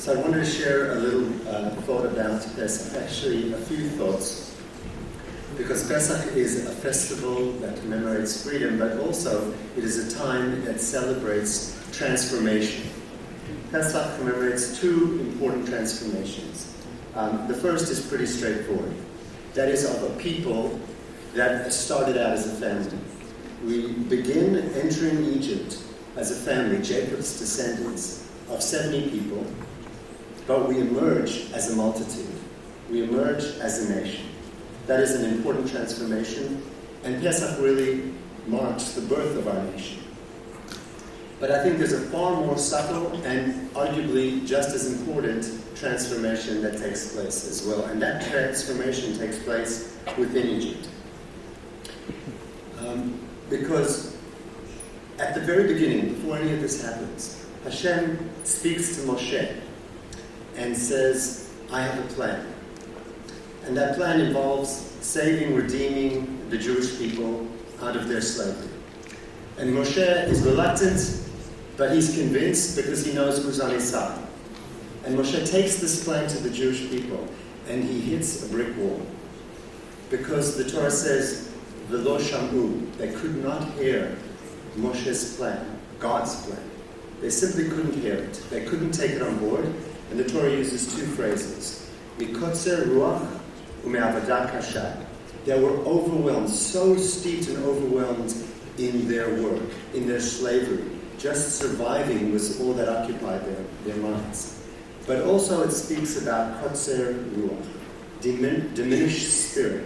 So I wanted to share a little thought about Pesach, actually a few thoughts, because Pesach is a festival that commemorates freedom, but also it is a time that celebrates transformation. Pesach commemorates two important transformations. The first is pretty straightforward. That is of a people that started out as a family. We begin entering Egypt as a family, Jacob's descendants, of 70 people, but we emerge as a multitude. We emerge as a nation. That is an important transformation, and Pesach really marks the birth of our nation. But I think there's a far more subtle and arguably just as important transformation that takes place as well, and that transformation takes place within Egypt. Because at the very beginning, before any of this happens, Hashem speaks to Moshe and says, I have a plan. And that plan involves saving, redeeming the Jewish people out of their slavery. And Moshe is reluctant, but he's convinced because he knows who's on his side. And Moshe takes this plan to the Jewish people, and he hits a brick wall. Because the Torah says, V'lo shamu, they could not hear Moshe's plan, God's plan. They simply couldn't hear it. They couldn't take it on board. And the Torah uses two phrases. Mikotzer ruach u'me'avadah kasha. They were overwhelmed, so steeped and overwhelmed in their work, in their slavery. Just surviving was all that occupied their minds. But also it speaks about kotzer ruach, diminished spirit.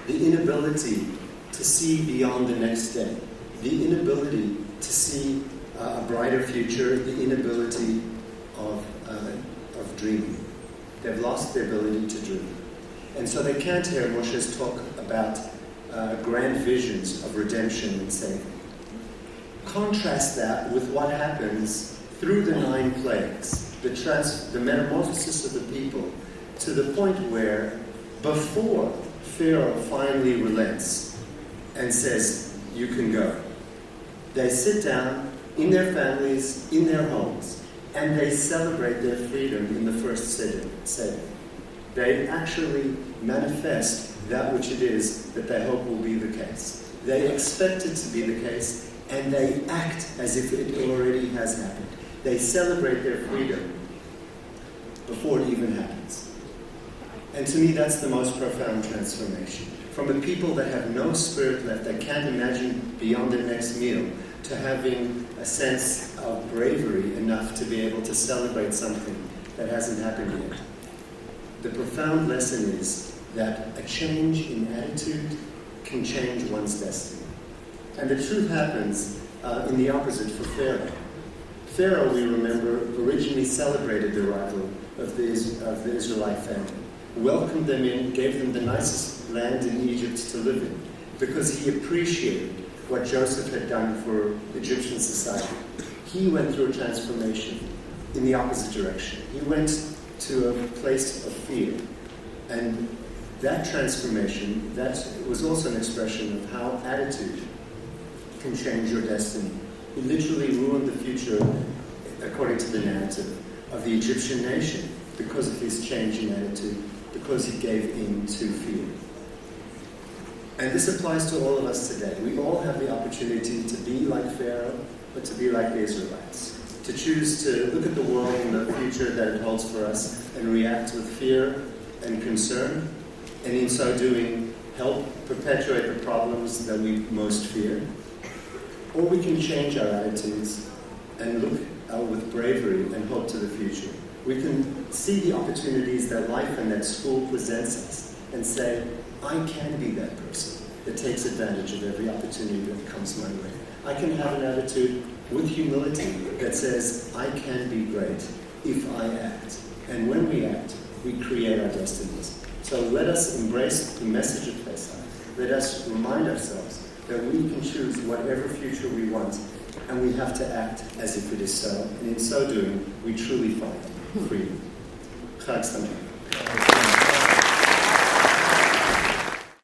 The inability to see beyond the next day. The inability to see a brighter future. The inability of dreaming. They've lost the ability to dream. And so they can't hear Moshe's talk about grand visions of redemption and saving. Contrast that with what happens through the 9 plagues, the metamorphosis of the people, to the point where before Pharaoh finally relents and says, you can go, they sit down in their families, in their homes, and they celebrate their freedom in the first Seder. They actually manifest that which it is that they hope will be the case. They expect it to be the case, and they act as if it already has happened. They celebrate their freedom before it even happens. And to me, that's the most profound transformation. From a people that have no spirit left, that can't imagine beyond their next meal, to having a sense of bravery enough to be able to celebrate something that hasn't happened yet. The profound lesson is that a change in attitude can change one's destiny. And the truth happens in the opposite for Pharaoh. Pharaoh, we remember, originally celebrated the arrival of the Israelite family, welcomed them in, gave them the nicest land in Egypt to live in, because he appreciated what Joseph had done for Egyptian society. He went through a transformation in the opposite direction. He went to a place of fear. And that transformation, that was also an expression of how attitude can change your destiny. He literally ruined the future, according to the narrative, of the Egyptian nation because of his change in attitude, because he gave in to fear. And this applies to all of us today. We all have the opportunity to be like Pharaoh, but to be like the Israelites. To choose to look at the world and the future that it holds for us and react with fear and concern, and in so doing, help perpetuate the problems that we most fear. Or we can change our attitudes and look with bravery and hope to the future. We can see the opportunities that life and that school presents us and say, I can be that person that takes advantage of every opportunity that comes my way. I can have an attitude with humility that says, I can be great if I act. And when we act, we create our destinies. So let us embrace the message of Pesach. Let us remind ourselves that we can choose whatever future we want, and we have to act as if it is so. And in so doing, we truly find freedom. Chag Sameach.